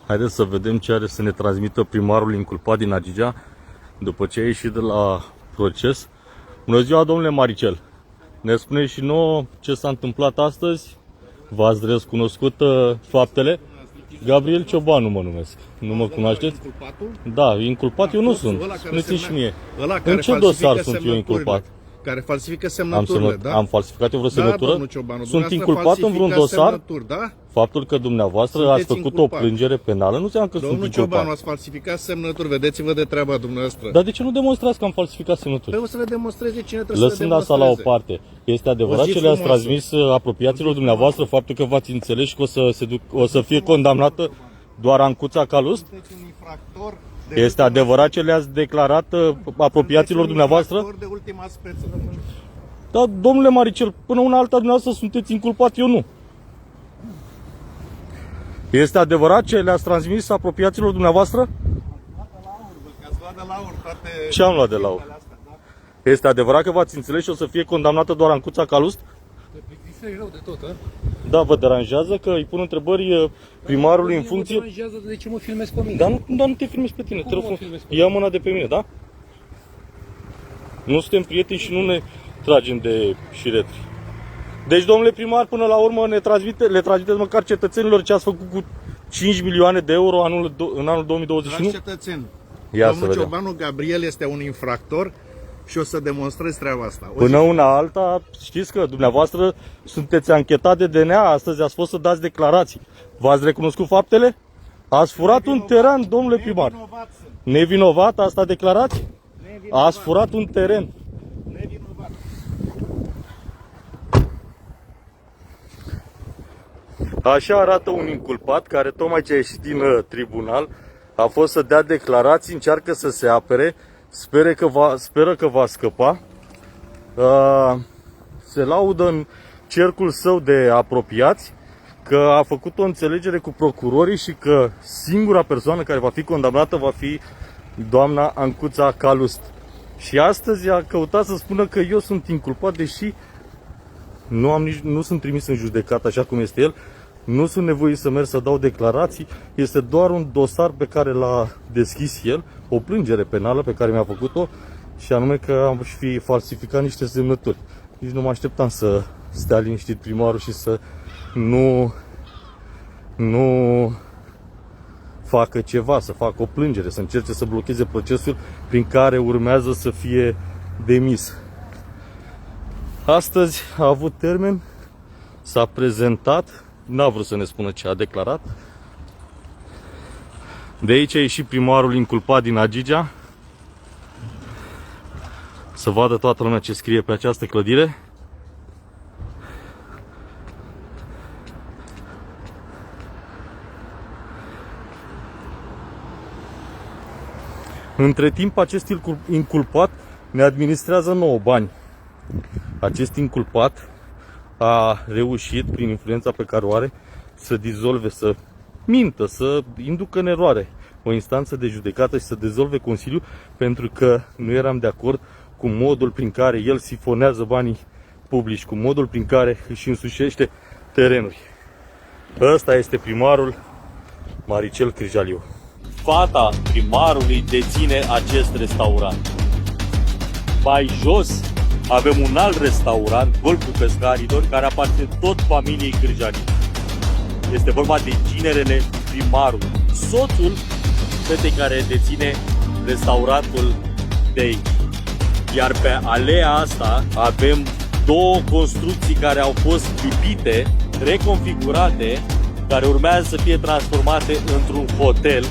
Haideți să vedem ce are să ne transmită primarul inculpat din Agigea după ce a ieșit de la proces. Bună ziua, domnule Maricel! Ne spune și nouă ce s-a întâmplat astăzi. V-ați recunoscut faptele? Gabriel Ciobanu mă numesc. Nu mă cunoașteți? Inculpatul? Da, inculpat eu nu sunt. Spuneți-mi și mie. În ce dosar sunt eu inculpat? Care falsifică semnăturile, da? Am falsificat eu vreo semnătură? Domnul Ciobanu, Sunt inculpat în vreun dosar? Da? Faptul că dumneavoastră ați făcut o plângere penală nu înseamnă că sunt inculpat. Domnul Ciobanu, ați falsificat semnături, vedeți-vă de treaba dumneavoastră. Dar de ce nu demonstrați că am falsificat semnături? Păi o să le demonstreze cine trebuie să le Lăsând demonstreze. asta la o parte, este adevărat ce le-ați transmis apropiaților dumneavoastră, faptul că v-ați înțeles și că o să fie condamnată doar Ancuța Calust? Este adevărat ce le-ați declarat apropiaților dumneavoastră? De ultima speță. Da, domnule Maricel, până una alta dumneavoastră sunteți inculpat, eu nu. Este adevărat ce le-ați transmis apropiaților dumneavoastră? Ce am luat de la aur? Este adevărat că v-ați înțeles și o să fie condamnată doar Ancuța Calust? Rău de tot, Da, vă deranjează că îi pun întrebări primarului în funcție? Mă deranjează de ce mă filmezi pe mine? Dar nu te filmezi pe tine, te rog frumos. Ia mâna de pe mine, da? Nu suntem prieteni și nu ne tragem de șiretri. Deci, domnule primar, până la urmă le transmiteți măcar cetățenilor ce ați făcut cu 5 milioane de euro în anul 2021? Dragi cetățeni, domnul Ciobanu Gabriel este un infractor și o să demonstrez treaba asta. Până una alta, știți că dumneavoastră sunteți anchetat de DNA, astăzi ați fost să dați declarații. V-ați recunoscut faptele? Ați furat un teren, domnule primar. Nevinovat, asta declarați? Ați furat un teren. Nevinovat. Așa arată un inculpat care tocmai ce a ieșit din tribunal, a fost să dea declarații, încearcă să se apere, speră că va scăpa. Se laudă în cercul său de apropiați că a făcut o înțelegere cu procurorii și că singura persoană care va fi condamnată va fi doamna Ancuța Calust. Și astăzi a căutat să spună că eu sunt inculpat, deși nu sunt trimis în judecată așa cum este el. Nu sunt nevoit să merg să dau declarații, este doar un dosar pe care l-a deschis el, o plângere penală pe care mi-a făcut-o, și anume că am fi falsificat niște semnături. Nici nu mă așteptam să stea liniștit primarul și să nu facă ceva, să facă o plângere, să încerce să blocheze procesul prin care urmează să fie demis. Astăzi a avut termen, s-a prezentat, n-a vrut să ne spună ce a declarat. De aici a ieșit primarul inculpat din Agigea. Să vadă toată lumea ce scrie pe această clădire. Între timp, acest inculpat ne administrează nouă bani. Acest inculpat a reușit, prin influența pe care o are, să dizolve, să mintă, să inducă în eroare o instanță de judecată și să dizolve Consiliul, pentru că nu eram de acord cu modul prin care el sifonează banii publici, cu modul prin care își însușește terenuri. Ăsta este primarul Maricel Crijaliu. Fata primarului deține acest restaurant. Mai jos avem un alt restaurant, Golful Pescarilor, care aparține tot familiei Crijaliu. Este vorba de ginerele primarului, soțul fetei care deține restaurantul de aici. Iar pe alea asta avem două construcții care au fost lipite, reconfigurate, care urmează să fie transformate într-un hotel.